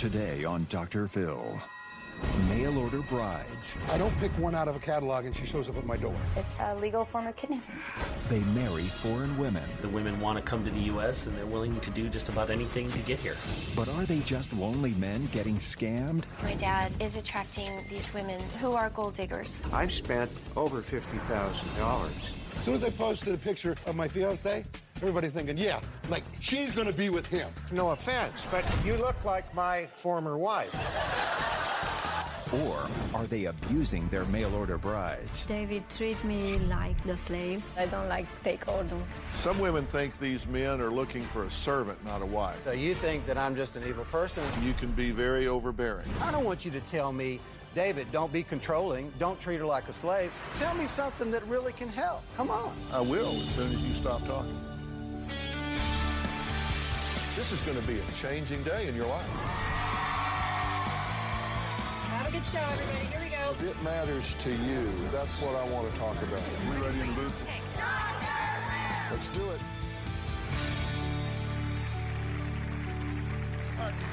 Today on Dr. Phil. Mail order brides. I don't pick one out of a catalog and she shows up at my door. It's a legal form of kidnapping. They marry foreign women. The women want to come to the U.S. and they're willing to do just about anything to get here. But are they just lonely men getting scammed? My dad is attracting these women who are gold diggers. I've spent over $50,000. As soon as I posted a picture of my fiance, everybody thinking, yeah, like she's going to be with him. No offense, but you look like my former wife. Or are they abusing their mail order brides? David treat me like the slave. I don't like take order. Some women think these men are looking for a servant, not a wife. So you think that I'm just an evil person? You can be very overbearing. I don't want you to tell me, David, don't be controlling, don't treat her like a slave. Tell me something that really can help. Come on. I will as soon as you stop talking. This is going to be a changing day in your life. Have a good show, everybody. Here we go. If it matters to you, that's what I want to talk about. We ready in the booth? Let's do it.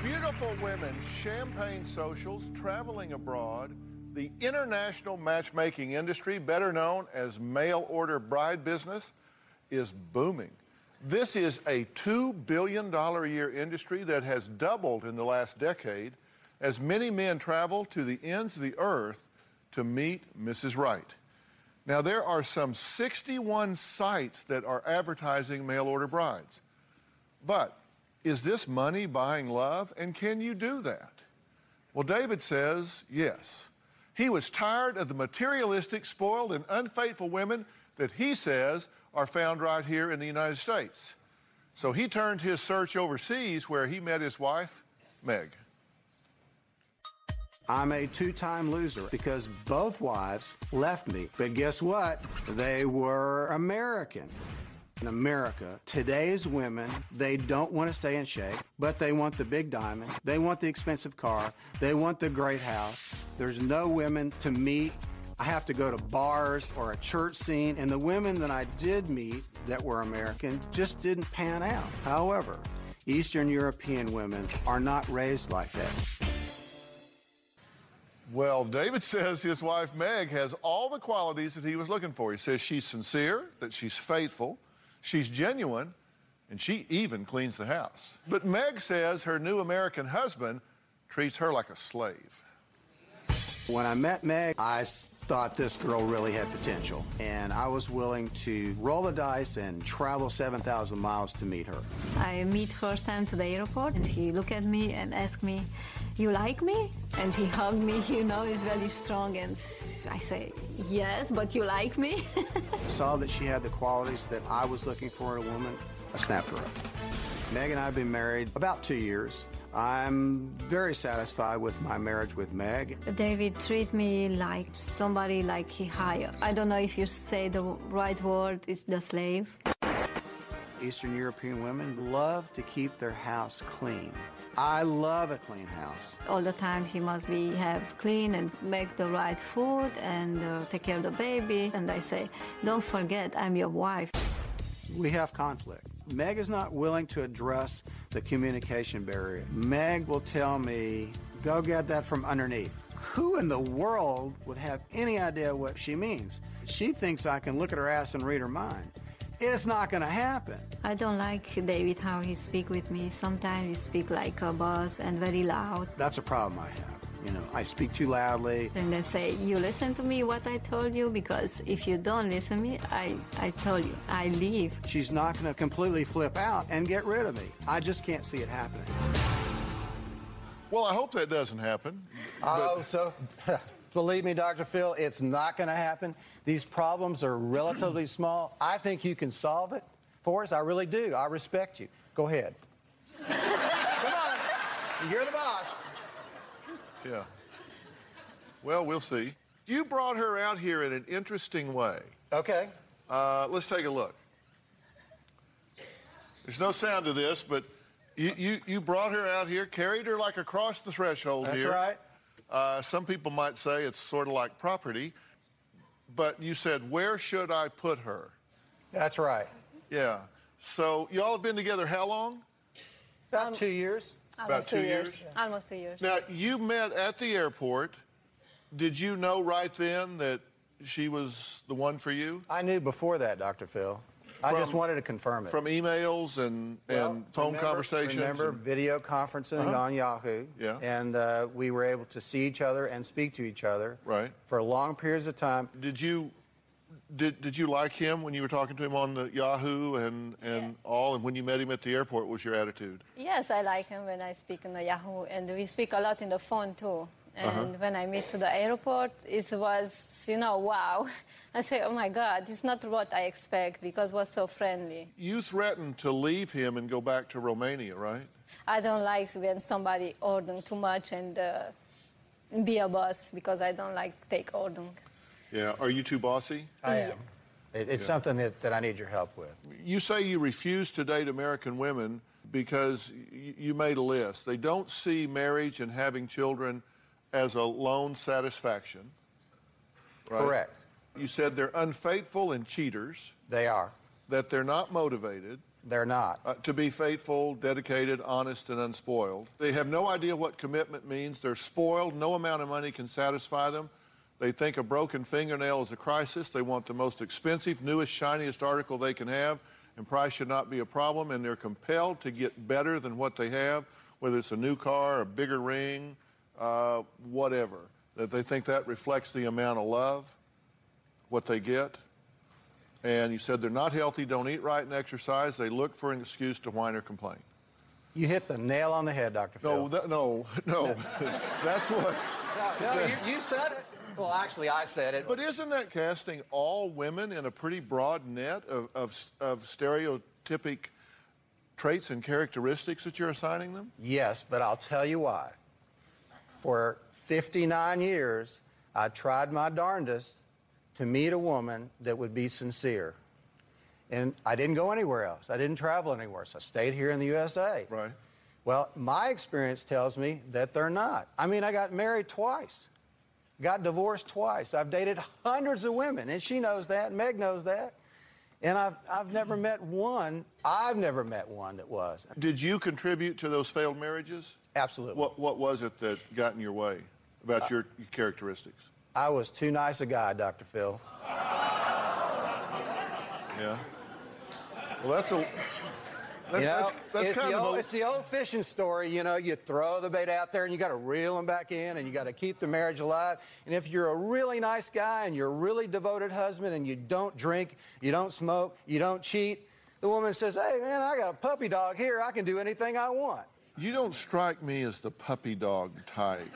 Beautiful women, champagne socials, traveling abroad, the international matchmaking industry, better known as mail order bride business, is booming. This is a $2 billion a year industry that has doubled in the last decade as many men travel to the ends of the earth to meet Mrs. Right. Now, there are some 61 sites that are advertising mail order brides. But is this money buying love, and can you do that? Well, David says yes. He was tired of the materialistic, spoiled, and unfaithful women that he says are found right here in the United States. So he turned his search overseas where he met his wife, Meg. I'm a two-time loser because both wives left me. But guess what? They were American. In America, today's women, they don't want to stay in shape, but they want the big diamond. They want the expensive car. They want the great house. There's no women to meet. I have to go to bars or a church scene, and the women that I did meet that were American just didn't pan out. However, Eastern European women are not raised like that. Well, David says his wife, Meg, has all the qualities that he was looking for. He says she's sincere, that she's faithful, she's genuine, and she even cleans the house. But Meg says her new American husband treats her like a slave. When I met Meg, I thought this girl really had potential, and I was willing to roll the dice and travel 7,000 miles to meet her. I meet first time to the airport, and he look at me and ask me, "You like me?" And he hugged me, you know, he's very strong, and I say, "Yes, but you like me?" Saw that she had the qualities that I was looking for in a woman. I snapped her up. Meg and I have been married about 2 years. I'm very satisfied with my marriage with Meg. David treat me like somebody like he hired. I don't know if you say the right word, it's the slave. Eastern European women love to keep their house clean. I love a clean house. All the time he must have clean and make the right food and take care of the baby. And I say, don't forget, I'm your wife. We have conflict. Meg is not willing to address the communication barrier. Meg will tell me, go get that from underneath. Who in the world would have any idea what she means? She thinks I can look at her ass and read her mind. It's not going to happen. I don't like David how he speak with me. Sometimes he speak like a boss and very loud. That's a problem I have. You know, I speak too loudly. And they say, you listen to me what I told you, because if you don't listen to me, I told you, I leave. She's not going to completely flip out and get rid of me. I just can't see it happening. Well, I hope that doesn't happen. So believe me, Dr. Phil, it's not going to happen. These problems are relatively small. I think you can solve it for us. I really do. I respect you. Go ahead. Come on. You're the boss. Yeah. Well, we'll see. You brought her out here in an interesting way. Okay. Let's take a look. There's no sound to this, but you brought her out here, carried her like across the threshold here. That's right. Some people might say it's sort of like property, but you said, where should I put her? That's right. Yeah. So y'all have been together how long? About 2 years. Almost 2 2 years? years. Almost 2 years. Now, you met at the airport. Did you know right then that she was the one for you? I knew before that, Dr. Phil. I just wanted to confirm it. From emails and phone conversations? Remember video conferencing on Yahoo. Yeah. And we were able to see each other and speak to each other for long periods of time. Did you like him when you were talking to him on the Yahoo and all? And when you met him at the airport, what was your attitude? Yes, I like him when I speak on the Yahoo, and we speak a lot in the phone too. And when I meet to the airport, it was, wow. I say, oh my God, it's not what I expect because it was so friendly. You threatened to leave him and go back to Romania, right? I don't like when somebody orders too much and be a boss because I don't like take ordering. Yeah. Are you too bossy? I am. It's something that I need your help with. You say you refuse to date American women because you made a list. They don't see marriage and having children as a lone satisfaction, right? Correct. You said they're unfaithful and cheaters. They are. That they're not motivated. They're not. To be faithful, dedicated, honest, and unspoiled. They have no idea what commitment means. They're spoiled. No amount of money can satisfy them. They think a broken fingernail is a crisis. They want the most expensive, newest, shiniest article they can have, and price should not be a problem, and they're compelled to get better than what they have, whether it's a new car, a bigger ring, whatever. That they think that reflects the amount of love, what they get. And you said they're not healthy, don't eat right and exercise. They look for an excuse to whine or complain. You hit the nail on the head, Dr. Phil. No. That's what... No, you said it. Well, actually, I said it. But isn't that casting all women in a pretty broad net of stereotypic traits and characteristics that you're assigning them? Yes, but I'll tell you why. For 59 years, I tried my darndest to meet a woman that would be sincere. And I didn't go anywhere else. I didn't travel anywhere, so I stayed here in the USA. Right. Well, my experience tells me that they're not. I mean, I got married twice, got divorced twice. I've dated hundreds of women, and she knows that, and Meg knows that. And I've never met one that was. Did you contribute to those failed marriages? Absolutely. What was it that got in your way about your characteristics? I was too nice a guy, Dr. Phil. Yeah. Well, that's kind of it's the old fishing story. You throw the bait out there and you got to reel them back in, and you got to keep the marriage alive. And if you're a really nice guy and you're a really devoted husband and you don't drink, you don't smoke, you don't cheat, the woman says, hey, man, I got a puppy dog here. I can do anything I want. You don't strike me as the puppy dog type.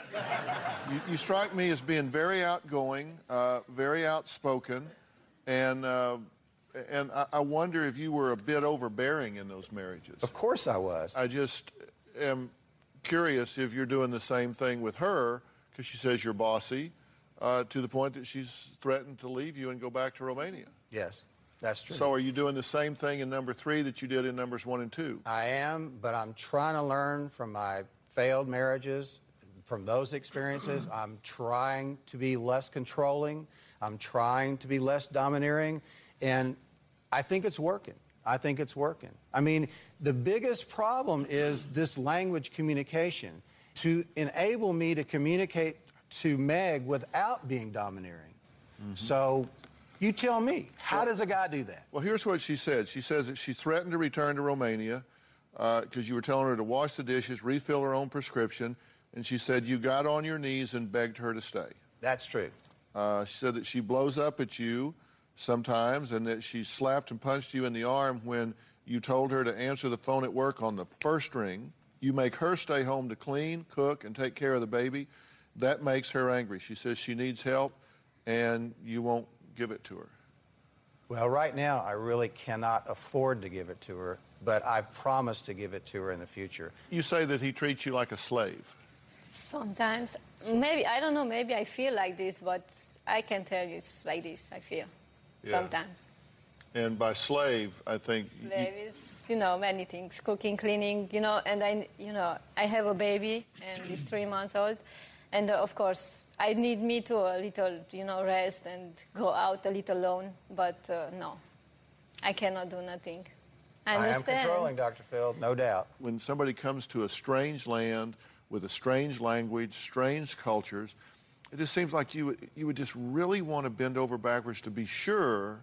You strike me as being very outgoing, very outspoken, and I wonder if you were a bit overbearing in those marriages. Of course I was. I just am curious if you're doing the same thing with her, because she says you're bossy, to the point that she's threatened to leave you and go back to Romania. Yes, that's true. So are you doing the same thing in number 3 that you did in numbers 1 and 2? I am, but I'm trying to learn from my failed marriages, from those experiences. I'm trying to be less controlling. I'm trying to be less domineering. And I think it's working. I mean, the biggest problem is this language communication. To enable me to communicate to Meg without being domineering. Mm-hmm. So you tell me, how does a guy do that? Well, here's what she said. She says that she threatened to return to Romania because you were telling her to wash the dishes, refill her own prescription, and she said you got on your knees and begged her to stay. That's true. She said that she blows up at you sometimes and that she slapped and punched you in the arm when you told her to answer the phone at work on the first ring. You make her stay home to clean, cook, and take care of the baby. That makes her angry. She says she needs help, and you won't give it to her. Well, right now, I really cannot afford to give it to her, but I've promised to give it to her in the future. You say that he treats you like a slave. Sometimes. Maybe, I don't know, maybe I feel like this, but I can tell you it's like this, I feel. Yeah. Sometimes. And by slave, I think... Slave is, many things. Cooking, cleaning, and I have a baby, and he's 3 months old. And, of course, I need me to a little, rest and go out a little alone. But, no, I cannot do nothing. I understand. am controlling, Dr. Phil, no doubt. When somebody comes to a strange land with a strange language, strange cultures, it just seems like you would just really want to bend over backwards to be sure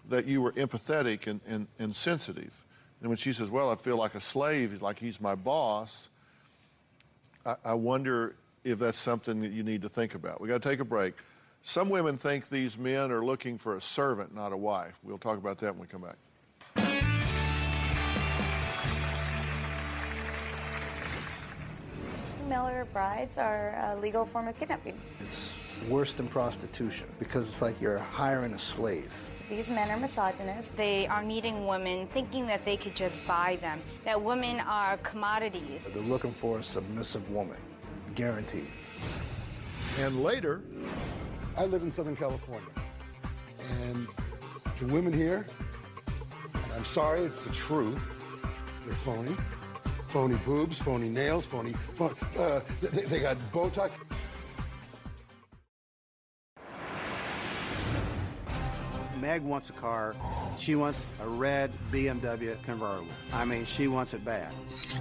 that you were empathetic and sensitive. And when she says, well, I feel like a slave, like he's my boss, I wonder if that's something that you need to think about. We got to take a break. Some women think these men are looking for a servant, not a wife. We'll talk about that when we come back. Mail order brides are a legal form of kidnapping. It's worse than prostitution because it's like you're hiring a slave. These men are misogynist. They are meeting women thinking that they could just buy them, that women are commodities. They're looking for a submissive woman, guaranteed. And later, I live in Southern California, and the women here, and I'm sorry, it's the truth, they're phony. Phony boobs, phony nails, they got Botox. Meg wants a car. She wants a red BMW convertible. I mean, she wants it bad,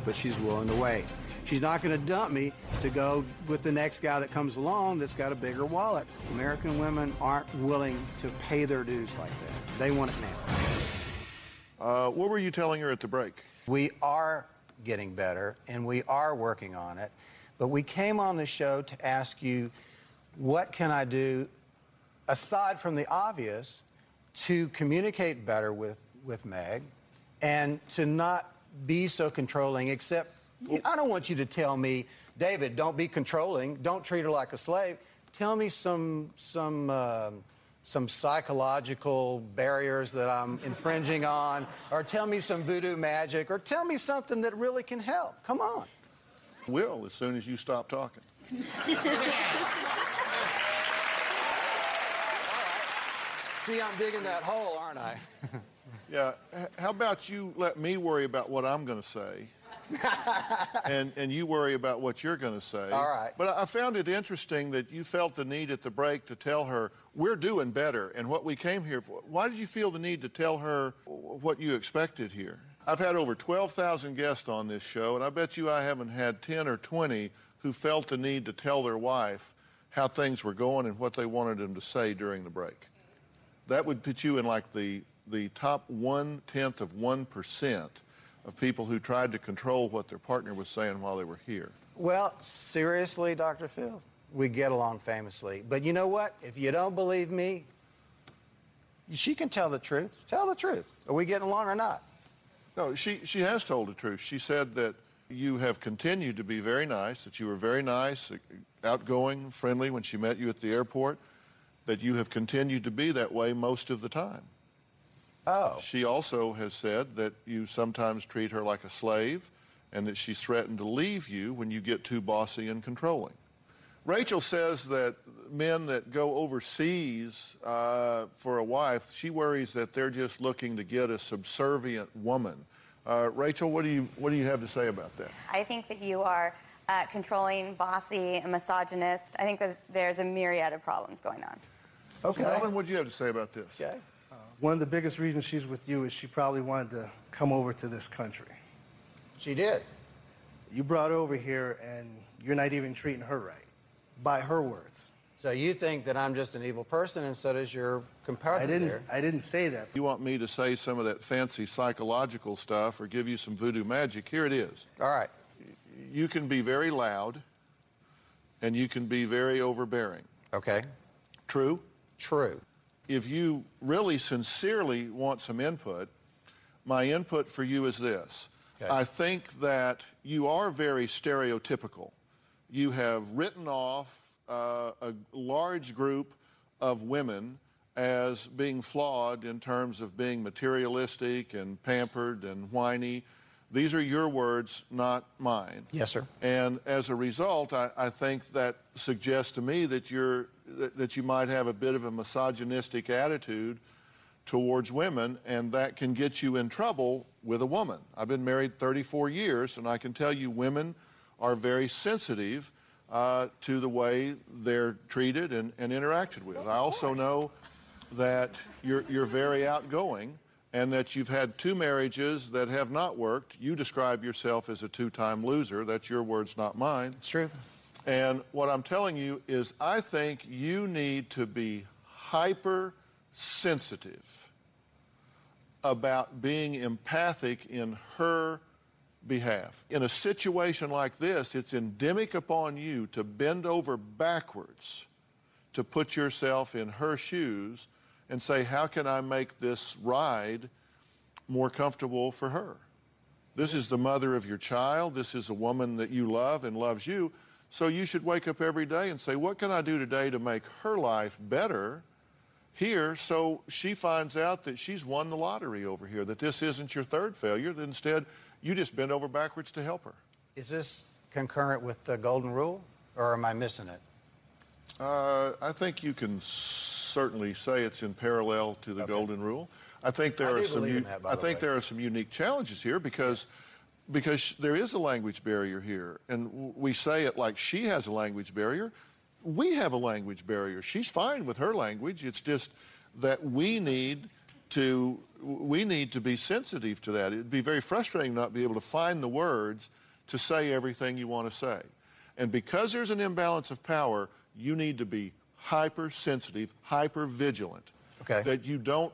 but she's willing to wait. She's not going to dump me to go with the next guy that comes along that's got a bigger wallet. American women aren't willing to pay their dues like that. They want it now. What were you telling her at the break? We are getting better, and we are working on it. But we came on the show to ask you, what can I do, aside from the obvious, to communicate better with Meg and to not be so controlling, except I don't want you to tell me, David, don't be controlling, don't treat her like a slave. Tell me some psychological barriers that I'm infringing on, or tell me some voodoo magic, or tell me something that really can help. Come on. Will, as soon as you stop talking. See, I'm digging that hole, aren't I? Yeah. How about you let me worry about what I'm going to say, and you worry about what you're going to say. All right. But I found it interesting that you felt the need at the break to tell her we're doing better and what we came here for. Why did you feel the need to tell her what you expected here? I've had over 12,000 guests on this show, and I bet you I haven't had 10 or 20 who felt the need to tell their wife how things were going and what they wanted them to say during the break. That would put you in like the top 1/10 of 1% of people who tried to control what their partner was saying while they were here. Well, seriously, Dr. Phil, we get along famously. But you know what? If you don't believe me, she can tell the truth. Tell the truth. Are we getting along or not? No, she has told the truth. She said that you have continued to be very nice, that you were very nice, outgoing, friendly when she met you at the airport, that you have continued to be that way most of the time. Oh. She also has said that you sometimes treat her like a slave and that she's threatened to leave you when you get too bossy and controlling. Rachel says that men that go overseas for a wife, she worries that they're just looking to get a subservient woman. Rachel, what do you have to say about that? I think that you are controlling, bossy, and misogynist. I think that there's a myriad of problems going on. Okay. Melvin, what do you have to say about this? Okay. One of the biggest reasons she's with you is she probably wanted to come over to this country. She did. You brought her over here, and you're not even treating her right, by her words. So you think that I'm just an evil person, and so does your comparator. I didn't say that. You want me to say some of that fancy psychological stuff or give you some voodoo magic? Here it is. All right. You can be very loud, and you can be very overbearing. Okay. True? True. If you really sincerely want some input, my input for you is this. Okay. I think that you are very stereotypical. You have written off a large group of women as being flawed in terms of being materialistic and pampered and whiny. These are your words, not mine. Yes, sir. And as a result, I think that suggests to me that you might have a bit of a misogynistic attitude towards women, and that can get you in trouble with a woman. I've been married 34 years, and I can tell you women are very sensitive to the way they're treated and interacted with. I also know that you're very outgoing, and that you've had 2 marriages that have not worked. You describe yourself as a 2-time loser. That's your words, not mine. It's true. And what I'm telling you is I think you need to be hypersensitive about being empathic in her behalf. In a situation like this, it's endemic upon you to bend over backwards to put yourself in her shoes and say, how can I make this ride more comfortable for her? This is the mother of your child. This is a woman that you love and loves you. So you should wake up every day and say, what can I do today to make her life better here, so she finds out that she's won the lottery over here, that this isn't your third failure, that instead you just bend over backwards to help her. Is this concurrent with the Golden Rule, or am I missing it? I think you can certainly say it's in parallel to the Golden Rule. I think there are some unique challenges here because there is a language barrier here, and we say it like she has a language barrier. We have a language barrier. She's fine with her language. It's just that we need to be sensitive to that. It'd be very frustrating not to be able to find the words to say everything you want to say. And because there's an imbalance of power, you need to be hypersensitive, hyper-vigilant, that you don't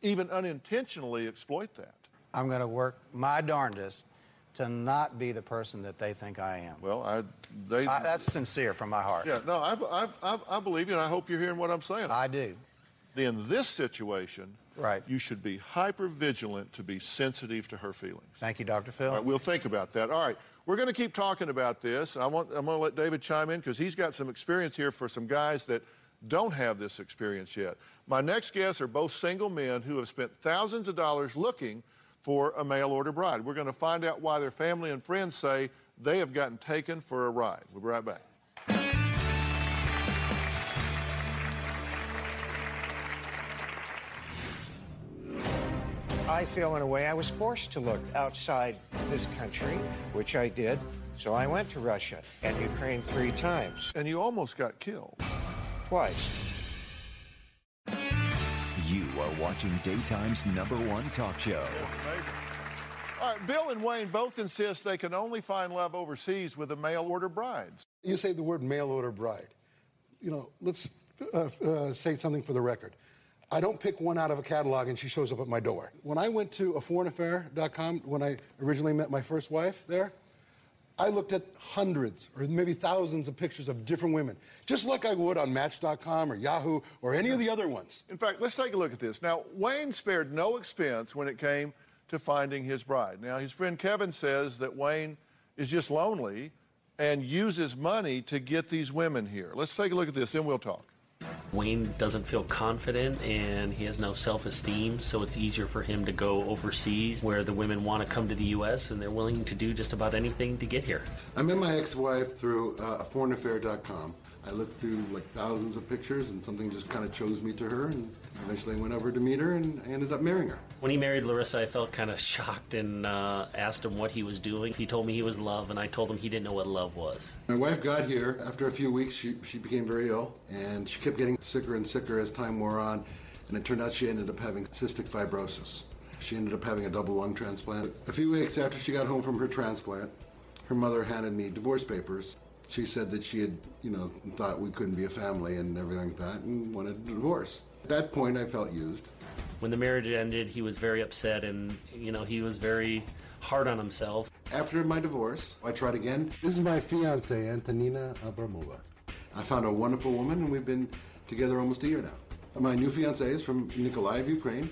even unintentionally exploit that. I'm going to work my darndest to not be the person that they think I am. Well, that's sincere from my heart. Yeah, no, I believe you, and I hope you're hearing what I'm saying. I do. In this situation, right, you should be hyper-vigilant to be sensitive to her feelings. Thank you, Dr. Phil. All right, we'll think about that. All right, we're going to keep talking about this. I'm going to let David chime in because he's got some experience here for some guys that don't have this experience yet. My next guests are both single men who have spent thousands of dollars looking for a mail-order bride. We're going to find out why their family and friends say they have gotten taken for a ride. We'll be right back. I feel, in a way, I was forced to look outside this country, which I did. So I went to Russia and Ukraine 3 times. And you almost got killed. Twice. You are watching Daytime's #1 talk show. All right, Bill and Wayne both insist they can only find love overseas with a mail-order bride. You say the word mail-order bride. You know, let's say something for the record. I don't pick one out of a catalog and she shows up at my door. When I went to aforeignaffair.com, when I originally met my first wife there, I looked at hundreds or maybe thousands of pictures of different women, just like I would on Match.com or Yahoo or any of the other ones. In fact, let's take a look at this. Now, Wayne spared no expense when it came to finding his bride. Now, his friend Kevin says that Wayne is just lonely and uses money to get these women here. Let's take a look at this, and we'll talk. Wayne doesn't feel confident and he has no self-esteem, so it's easier for him to go overseas where the women want to come to the U.S. and they're willing to do just about anything to get here. I met my ex-wife through aforeignaffair.com. I looked through like thousands of pictures and something just kind of chose me to her, and eventually I went over to meet her and I ended up marrying her. When he married Larissa, I felt kind of shocked and asked him what he was doing. He told me he was in love, and I told him he didn't know what love was. My wife got here. After a few weeks, she became very ill, and she kept getting sicker and sicker as time wore on, and it turned out she ended up having cystic fibrosis. She ended up having a double lung transplant. A few weeks after she got home from her transplant, her mother handed me divorce papers. She said that she had, thought we couldn't be a family and everything like that, and wanted a divorce. At that point, I felt used. When the marriage ended, he was very upset and, he was very hard on himself. After my divorce, I tried again. This is my fiancée, Antonina Abramova. I found a wonderful woman, and we've been together almost a year now. My new fiancée is from Nikolaev, Ukraine.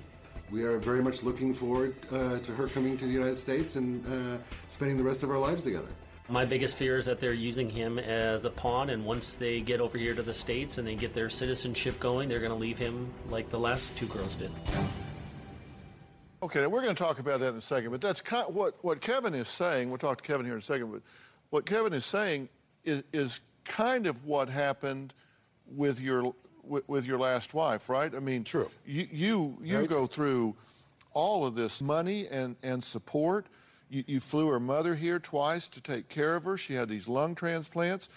We are very much looking forward to her coming to the United States and spending the rest of our lives together. My biggest fear is that they're using him as a pawn, and once they get over here to the States and they get their citizenship going, they're going to leave him like the last 2 girls did. Okay, now we're going to talk about that in a second, but that's kind of what Kevin is saying. We'll talk to Kevin here in a second, but what Kevin is saying is kind of what happened with your last wife, right? I mean, true. You go through all of this money and support. You flew her mother here twice to take care of her. She had these lung transplants.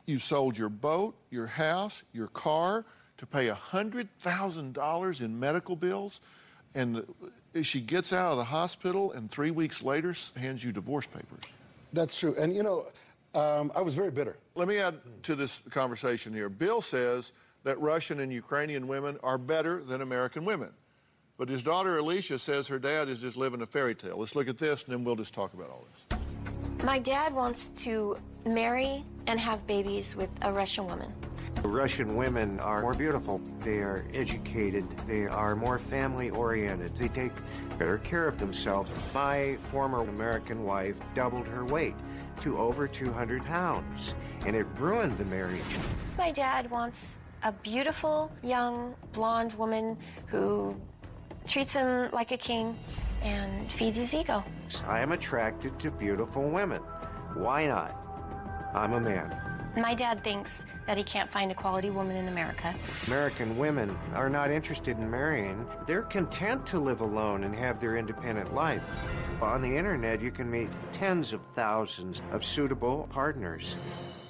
You sold your boat, your house, your car to pay $100,000 in medical bills. And she gets out of the hospital and 3 weeks later hands you divorce papers. That's true. And, you know, I was very bitter. Let me add to this conversation here. Bill says that Russian and Ukrainian women are better than American women. But his daughter Alicia says her dad is just living a fairy tale. Let's look at this, and then we'll just talk about all this. My dad wants to marry and have babies with a Russian woman. Russian women are more beautiful. They are educated. They are more family-oriented. They take better care of themselves. My former American wife doubled her weight to over 200 pounds, and it ruined the marriage. My dad wants a beautiful, young, blonde woman who treats him like a king and feeds his ego. I am attracted to beautiful women. Why not? I'm a man. My dad thinks that he can't find a quality woman in America. American women are not interested in marrying. They're content to live alone and have their independent life. On the internet, you can meet tens of thousands of suitable partners.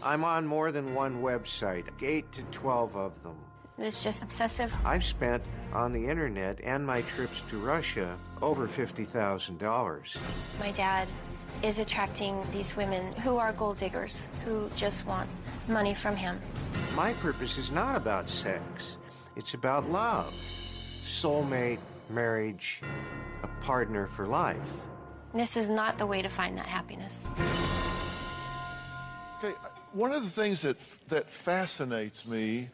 I'm on more than one website, 8 to 12 of them. It's just obsessive. I've spent on the internet and my trips to Russia over $50,000. My dad is attracting these women who are gold diggers, who just want money from him. My purpose is not about sex. It's about love, soulmate, marriage, a partner for life. This is not the way to find that happiness. Okay, one of the things that fascinates me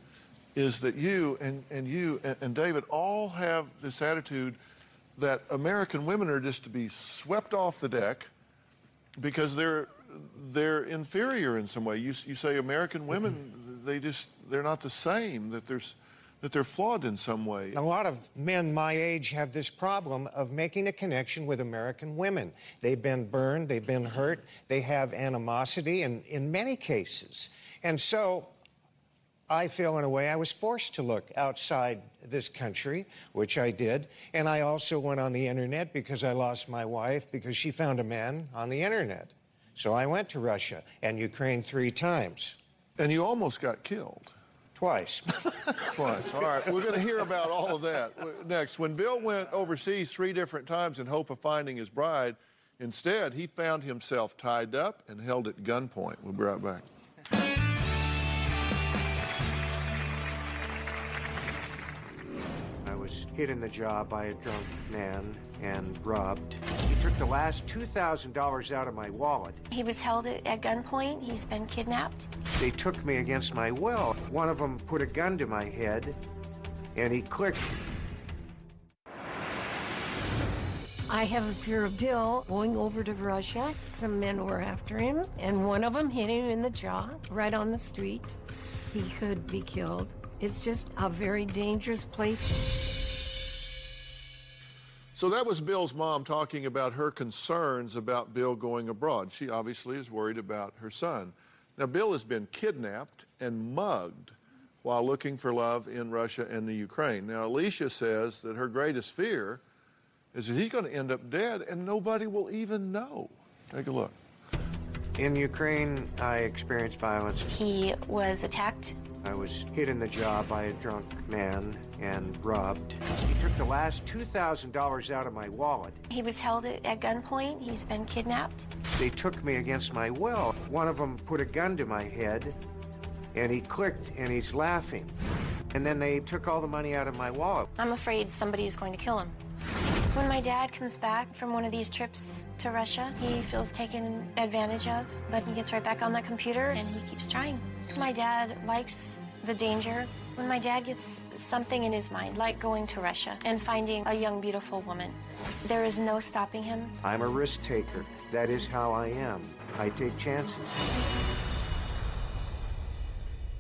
is that you and David all have this attitude that American women are just to be swept off the deck because they're inferior in some way. You say American women, they're not the same, that they're flawed in some way. A lot of men my age have this problem of making a connection with American women. They've been burned, they've been hurt, they have animosity in many cases. And so I feel, in a way, I was forced to look outside this country, which I did. And I also went on the internet because I lost my wife because she found a man on the internet. So I went to Russia and Ukraine 3 times. And you almost got killed. Twice. Twice. All right, we're going to hear about all of that next. When Bill went overseas 3 different times in hope of finding his bride, instead, he found himself tied up and held at gunpoint. We'll be right back. Hit in the job by a drunk man and robbed. He took the last $2,000 out of my wallet. He was held at gunpoint. He's been kidnapped. They took me against my will. One of them put a gun to my head, and he clicked. I have a fear of Bill going over to Russia. Some men were after him, and one of them hit him in the jaw, right on the street. He could be killed. It's just a very dangerous place. So that was Bill's mom talking about her concerns about Bill going abroad. She obviously is worried about her son. Now, Bill has been kidnapped and mugged while looking for love in Russia and the Ukraine. Now, Alicia says that her greatest fear is that he's going to end up dead and nobody will even know. Take a look. In Ukraine, I experienced violence. He was attacked. I was hit in the jaw by a drunk man and robbed. He took the last $2,000 out of my wallet. He was held at gunpoint. He's been kidnapped. They took me against my will. One of them put a gun to my head, and he clicked, and he's laughing. And then they took all the money out of my wallet. I'm afraid somebody is going to kill him. When my dad comes back from one of these trips to Russia, he feels taken advantage of, but he gets right back on that computer and he keeps trying. My dad likes the danger. When my dad gets something in his mind, like going to Russia and finding a young, beautiful woman, there is no stopping him. I'm a risk taker. That is how I am. I take chances.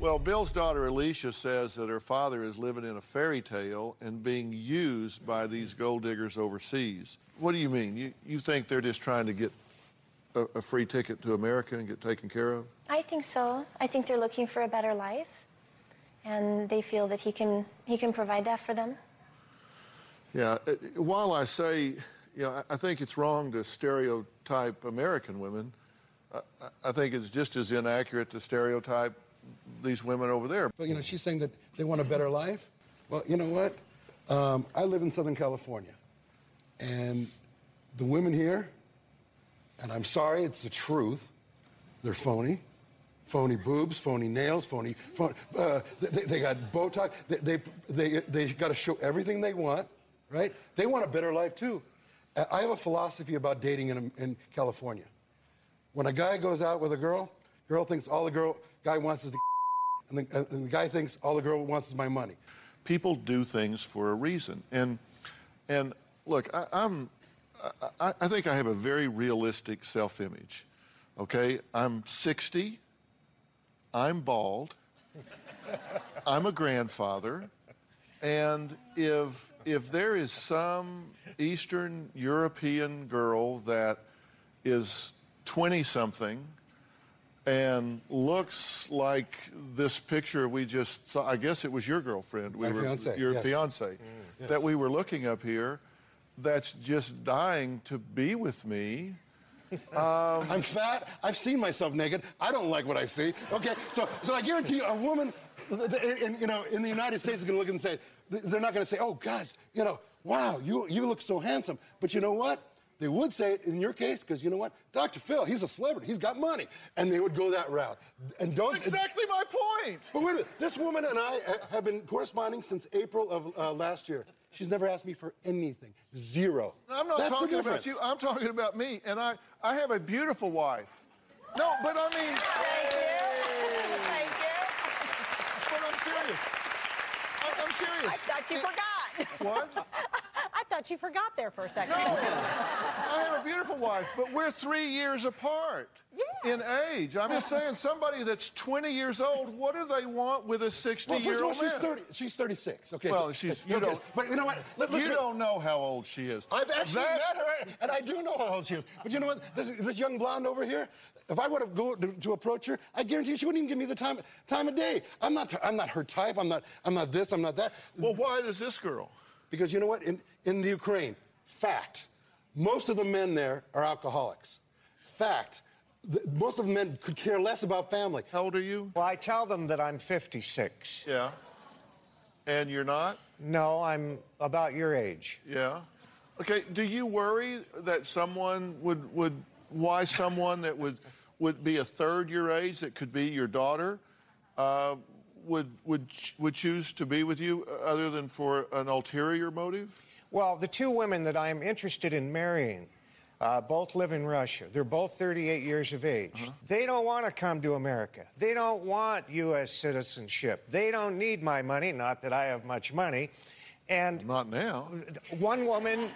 Well, Bill's daughter Alicia says that her father is living in a fairy tale and being used by these gold diggers overseas. What do you mean? You think they're just trying to get a free ticket to America and get taken care of? I think so. I think they're looking for a better life, and they feel that he can provide that for them. Yeah. While I say, I think it's wrong to stereotype American women, I think it's just as inaccurate to stereotype these women over there. But, she's saying that they want a better life. Well, you know what? I live in Southern California, And the women here, and I'm sorry, it's the truth, they're phony. Phony boobs, phony nails, phony they got Botox. They got to show everything they want, right? They want a better life, too. I have a philosophy about dating in California. When a guy goes out with a girl thinks all the guy wants is the and the guy thinks all the girl wants is my money. People do things for a reason. And look, I think I have a very realistic self-image, okay? I'm 60. I'm bald. I'm a grandfather. And if there is some Eastern European girl that is 20-something and looks like this picture we just saw, I guess it was your girlfriend. Fiance. Your yes. fiance. Yes. That we were looking up here, that's just dying to be with me. I'm fat. I've seen myself naked. I don't like what I see. Okay, so I guarantee you, a woman, in the United States is going to look and say, they're not going to say, oh gosh, wow, you look so handsome. But you know what? They would say it in your case because you know what? Dr. Phil, he's a celebrity. He's got money, and they would go that route. And don't exactly my point. But wait a minute. This woman and I have been corresponding since April of last year. She's never asked me for anything. Zero. I'm not talking about you. I'm talking about me. And I have a beautiful wife. No, but I mean... Thank you. But I'm serious. I'm serious. I thought you forgot. What? I thought you forgot there for a second. No. I have a beautiful wife, but we're 3 years apart in age. I'm just saying, somebody that's 20 years old, what do they want with a 60-year-old man? She's 36. Okay. Well, But you know what? You don't know how old she is. I've actually met her, and I do know how old she is. But you know what? This young blonde over here, if I would have go to approach her, I guarantee you she wouldn't even give me the time of day. I'm not her type. I'm not this. I'm not that. Well, why does this girl? Because you know what? In the Ukraine, fact, most of the men there are alcoholics. Fact, most of the men could care less about family. How old are you? Well, I tell them that I'm 56. Yeah. And you're not? No, I'm about your age. Yeah. Okay, do you worry that someone why someone that would be a third your age, that could be your daughter, would choose to be with you other than for an ulterior motive? Well, the two women that I'm interested in marrying both live in Russia. They're both 38 years of age. They don't want to come to America. They don't want U.S. citizenship. They don't need my money, not that I have much money. And not now. One woman...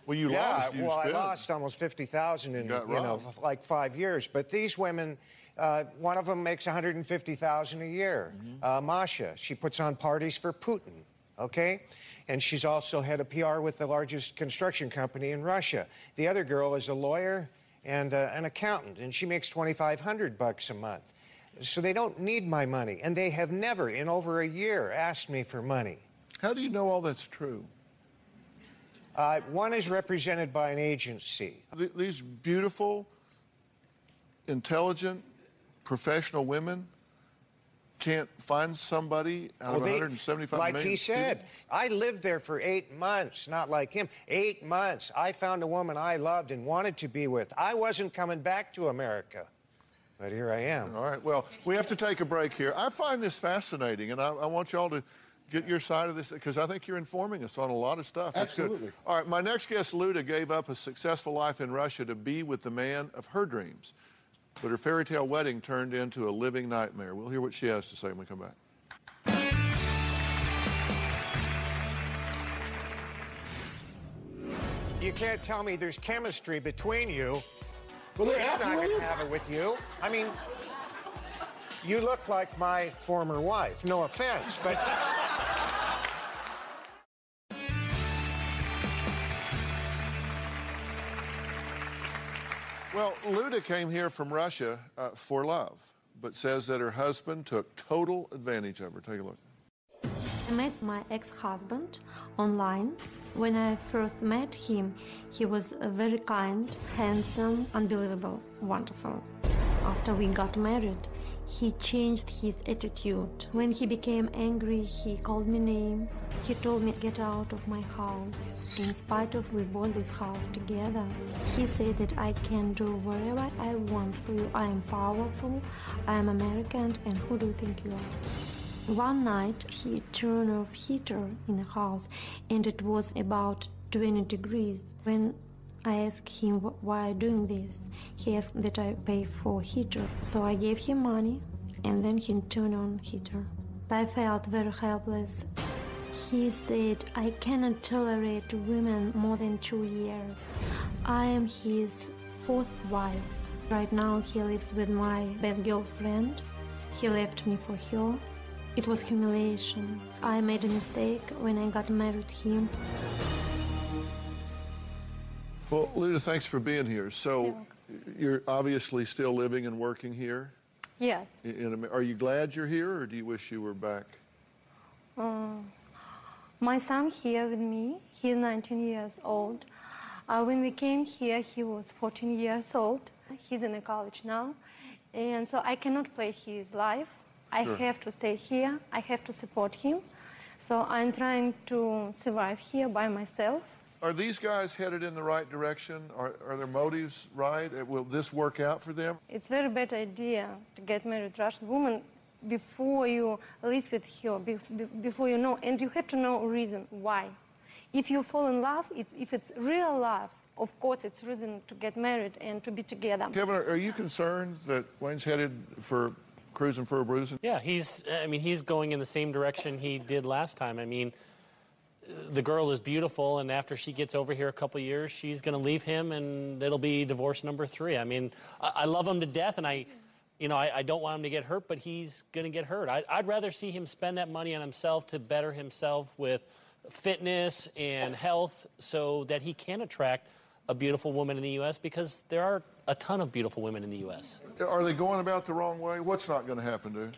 Well, you lost. I lost almost $50,000 in like 5 years. But these women... one of them makes $150,000 a year. Masha, she puts on parties for Putin, okay? And she's also head of PR with the largest construction company in Russia. The other girl is a lawyer and an accountant, and she makes $2,500 a month. So they don't need my money, and they have never, in over a year, asked me for money. How do you know all that's true? One is represented by an agency. These beautiful, intelligent, professional women can't find somebody out of 175 like million he said, people? I lived there for 8 months, not like him. 8 months. I found a woman I loved and wanted to be with. I wasn't coming back to America, but here I am. All right, well, we have to take a break here. I find this fascinating, and I want y'all to get your side of this, because I think you're informing us on a lot of stuff. Absolutely. All right, my next guest, Luda, gave up a successful life in Russia to be with the man of her dreams. But her fairy tale wedding turned into a living nightmare. We'll hear what she has to say when we come back. You can't tell me there's chemistry between you. Well, there I'm not absolutely going is. to have it with you. I mean, you look like my former wife. No offense, but... Well, Luda came here from Russia for love, but says that her husband took total advantage of her. Take a look. I met my ex-husband online. When I first met him, he was very kind, handsome, unbelievable, wonderful. After we got married, he changed his attitude. When he became angry, he called me names. He told me, get out of my house. In spite of we bought this house together, he said that I can do whatever I want for you. I am powerful, I am American, and who do you think you are? One night, he turned off heater in the house, and it was about 20 degrees. When I asked him why I'm doing this, he asked that I pay for heater. So I gave him money, and then he turned on heater. I felt very helpless. He said, I cannot tolerate women more than 2 years. I am his 4th wife. Right now he lives with my best girlfriend. He left me for her. It was humiliation. I made a mistake when I got married to him. Well, Luda, thanks for being here. So you're obviously still living and working here? Yes. Are you glad you're here, or do you wish you were back? My son here with me, he's 19 years old. When we came here, he was 14 years old. He's in a college now. And so I cannot play his life. I have to stay here. I have to support him. So I'm trying to survive here by myself. Are these guys headed in the right direction? Are their motives right? Will this work out for them? It's a very bad idea to get married to a Russian woman before you live with her, before you know. And you have to know a reason why. If you fall in love, if it's real love, of course it's reason to get married and to be together. Kevin, are you concerned that Wayne's headed for cruising for a bruising? Yeah, he's going in the same direction he did last time. I mean, the girl is beautiful, and after she gets over here a couple years, she's going to leave him, and it'll be divorce number 3. I mean, I love him to death, and I don't want him to get hurt, but he's going to get hurt. I'd rather see him spend that money on himself to better himself with fitness and health so that he can attract a beautiful woman in the U.S., because there are a ton of beautiful women in the U.S. Are they going about the wrong way? What's not going to happen, dude?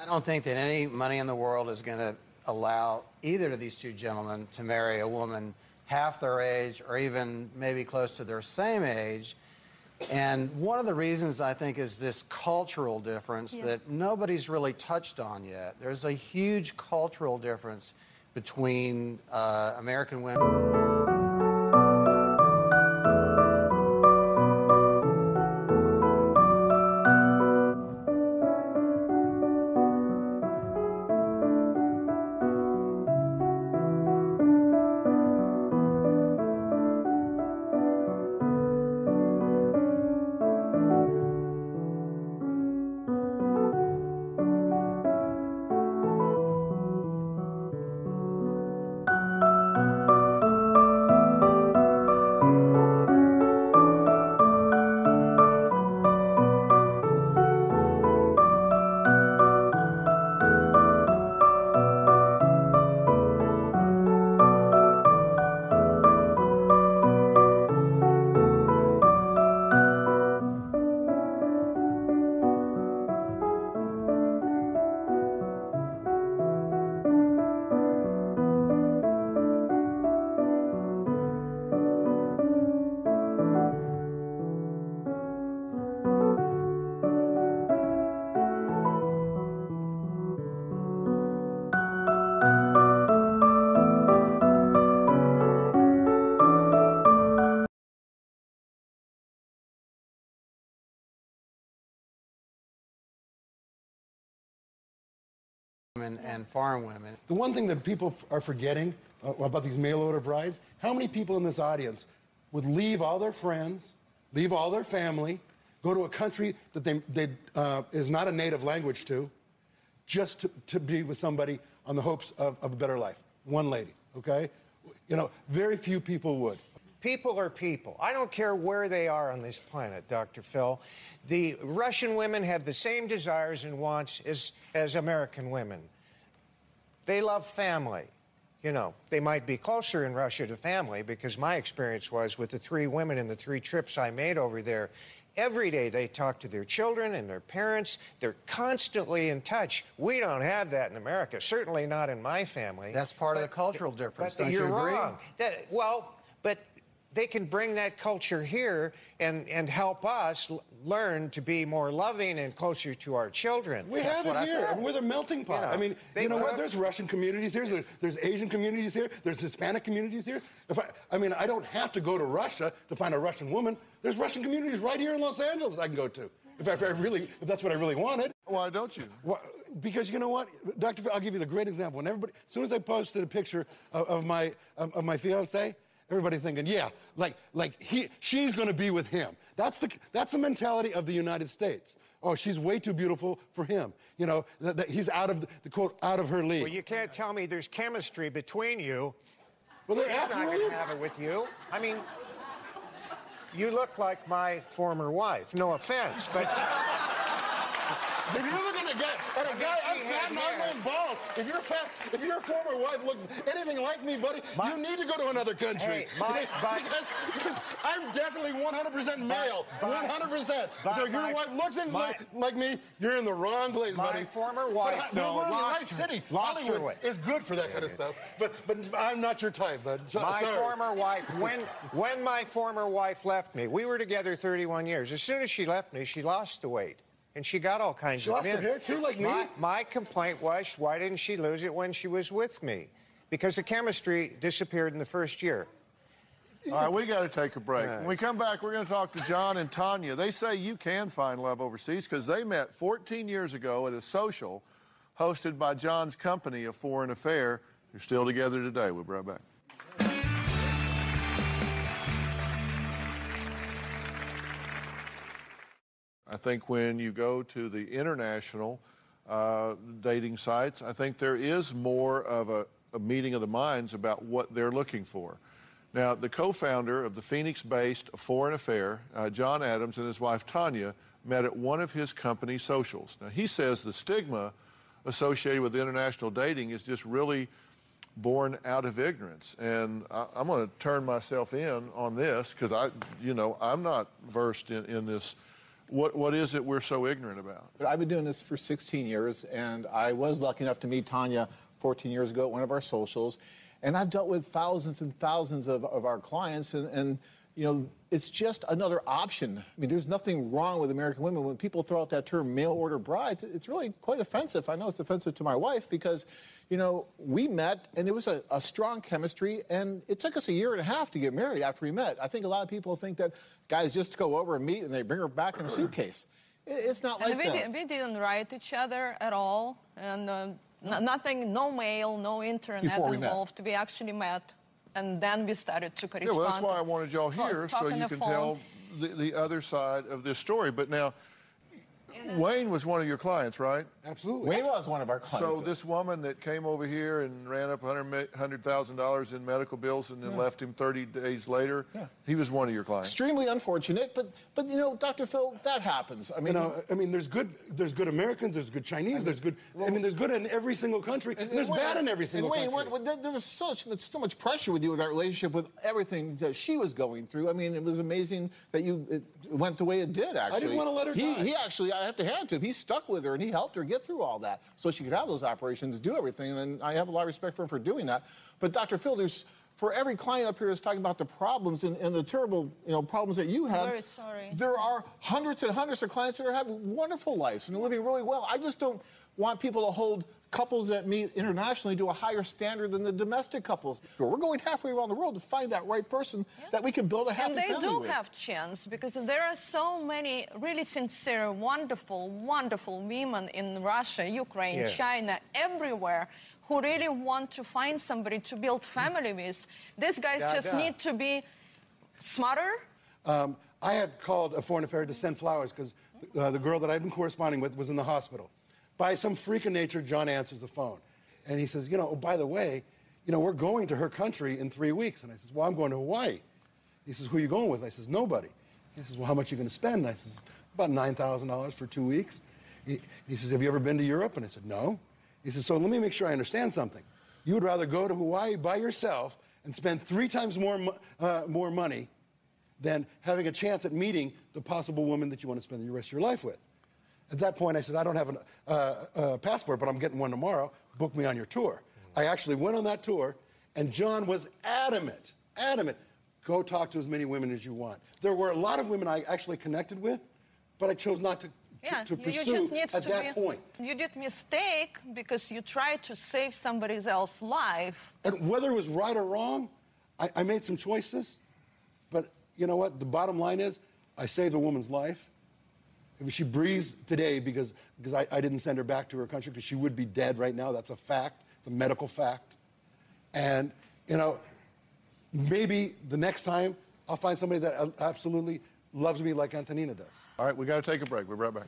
I don't think that any money in the world is going to allow either of these two gentlemen to marry a woman half their age or even maybe close to their same age. And one of the reasons, I think, is this cultural difference that nobody's really touched on yet. There's a huge cultural difference between American women. And foreign women. The one thing that people are forgetting about these mail-order brides, how many people in this audience would leave all their friends, leave all their family, go to a country that they is not a native language to, just to be with somebody on the hopes of a better life? One lady, okay? You know, very few people would. People are people. I don't care where they are on this planet, Dr. Phil. The Russian women have the same desires and wants as American women. They love family. You know, they might be closer in Russia to family, because my experience was with the 3 women in the 3 trips I made over there, every day they talk to their children and their parents. They're constantly in touch. We don't have that in America, certainly not in my family. That's part of the cultural difference, don't you're you agree? wrong. they can bring that culture here and help us learn to be more loving and closer to our children. We have it here. And we're the melting pot. I mean, you know what? There's Russian communities here. There's Asian communities here. There's Hispanic communities here. I mean, I don't have to go to Russia to find a Russian woman. There's Russian communities right here in Los Angeles I can go to if that's what I really wanted. Why don't you? Well, because you know what, Dr. Phil, I'll give you the great example. When everybody, as soon as I posted a picture of my fiance, everybody thinking, yeah, she's going to be with him. That's the mentality of the United States. Oh, she's way too beautiful for him. You know, that he's out of the quote, out of her league. Well, you can't tell me there's chemistry between you. Well, he's not going to have it with you. I mean, you look like my former wife. No offense, but if you're looking at a guy, I'm fat and ugly and bald. If your former wife looks anything like me, buddy, you need to go to another country. Because I'm definitely 100% male. 100%. So if your wife looks like me, you're in the wrong place, buddy. My former wife, though, we're in the right city. Hollywood is good for that kind of stuff. But I'm not your type, bud. Former wife, when my former wife left me, we were together 31 years. As soon as she left me, she lost the weight. And she got all kinds of men. She lost her hair, too, like me? My complaint was, why didn't she lose it when she was with me? Because the chemistry disappeared in the first year. All right, we got to take a break. When we come back, we're going to talk to John and Tanya. They say you can find love overseas because they met 14 years ago at a social hosted by John's company, A Foreign Affair. They're still together today. We'll be right back. I think when you go to the international dating sites, I think there is more of a meeting of the minds about what they're looking for. Now, the co-founder of the Phoenix-based Foreign Affair, John Adams, and his wife Tanya met at one of his company socials. Now, he says the stigma associated with international dating is just really born out of ignorance. And I'm going to turn myself in on this because I'm not versed in this. What is it we're so ignorant about? But I've been doing this for 16 years, and I was lucky enough to meet Tanya 14 years ago at one of our socials. And I've dealt with thousands and thousands of our clients, and you know, it's just another option. I mean, there's nothing wrong with American women. When people throw out that term mail-order brides, it's really quite offensive. I know it's offensive to my wife because, you know, we met, and it was a strong chemistry, and it took us a year and a half to get married after we met. I think a lot of people think that guys just go over and meet, and they bring her back in a suitcase. It's not like that. We didn't write each other at all, and nothing, no mail, no internet involved. We actually met. And then we started to correspond. Yeah, well, that's why I wanted y'all here, so you can tell the other side of this story. But now, Wayne was one of your clients, right? Absolutely. Wayne was one of our clients. So this woman that came over here and ran up $100,000 in medical bills and then left him 30 days later, he was one of your clients. Extremely unfortunate, but you know, Dr. Phil, that happens. I mean, there's good Americans, there's good Chinese, there's good in every single country, and there's bad in every single country. Wayne, there was so much pressure with you with that relationship, with everything that she was going through. I mean, it was amazing that it went the way it did, actually. I didn't want to let her die. He actually, I have to hand it to him, he stuck with her, and he helped her get through all that so she could have those operations, do everything, and I have a lot of respect for him for doing that. But Dr. Phil, for every client up here is talking about the problems and the terrible, problems that you have. I'm very sorry. There are hundreds and hundreds of clients that are having wonderful lives and are living really well. I just don't want people to hold couples that meet internationally to a higher standard than the domestic couples. We're going halfway around the world to find that right person that we can build a happy family with. And they do have chance because there are so many really sincere, wonderful, wonderful women in Russia, Ukraine, China, everywhere who really want to find somebody to build family with. These guys just need to be smarter. I had called A Foreign Affair to send flowers because the girl that I've been corresponding with was in the hospital. By some freak of nature, John answers the phone. And he says, oh, by the way, we're going to her country in 3 weeks. And I says, well, I'm going to Hawaii. He says, who are you going with? I says, nobody. He says, well, how much are you going to spend? And I says, about $9,000 for 2 weeks. He says, have you ever been to Europe? And I said, no. He says, so let me make sure I understand something. You would rather go to Hawaii by yourself and spend 3 times more money than having a chance at meeting the possible woman that you want to spend the rest of your life with. At that point, I said, I don't have a passport, but I'm getting one tomorrow. Book me on your tour. I actually went on that tour, and John was adamant. Go talk to as many women as you want. There were a lot of women I actually connected with, but I chose not to pursue at that point. You did mistake because you tried to save somebody else's life. And whether it was right or wrong, I made some choices. But you know what? The bottom line is, I saved a woman's life. If she breathes today because I didn't send her back to her country, because she would be dead right now. That's a fact. It's a medical fact. And, you know, maybe the next time I'll find somebody that absolutely loves me like Antonina does. All right, we got to take a break. We'll be right back.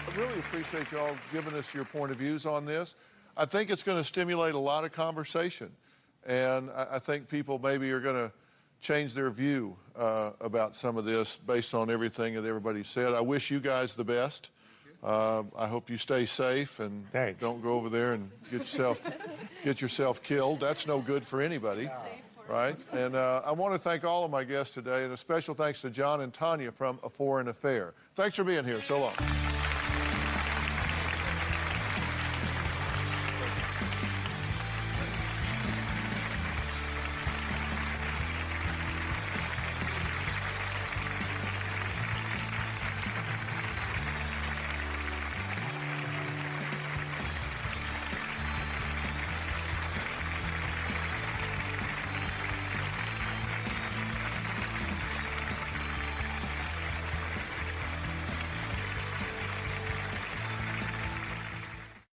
I really appreciate y'all giving us your point of views on this. I think it's going to stimulate a lot of conversation, and I think people maybe are going to change their view about some of this based on everything that everybody said. I wish you guys the best. I hope you stay safe and don't go over there and get yourself killed. That's no good for anybody, right? And I want to thank all of my guests today, and a special thanks to John and Tanya from A Foreign Affair. Thanks for being here. So long.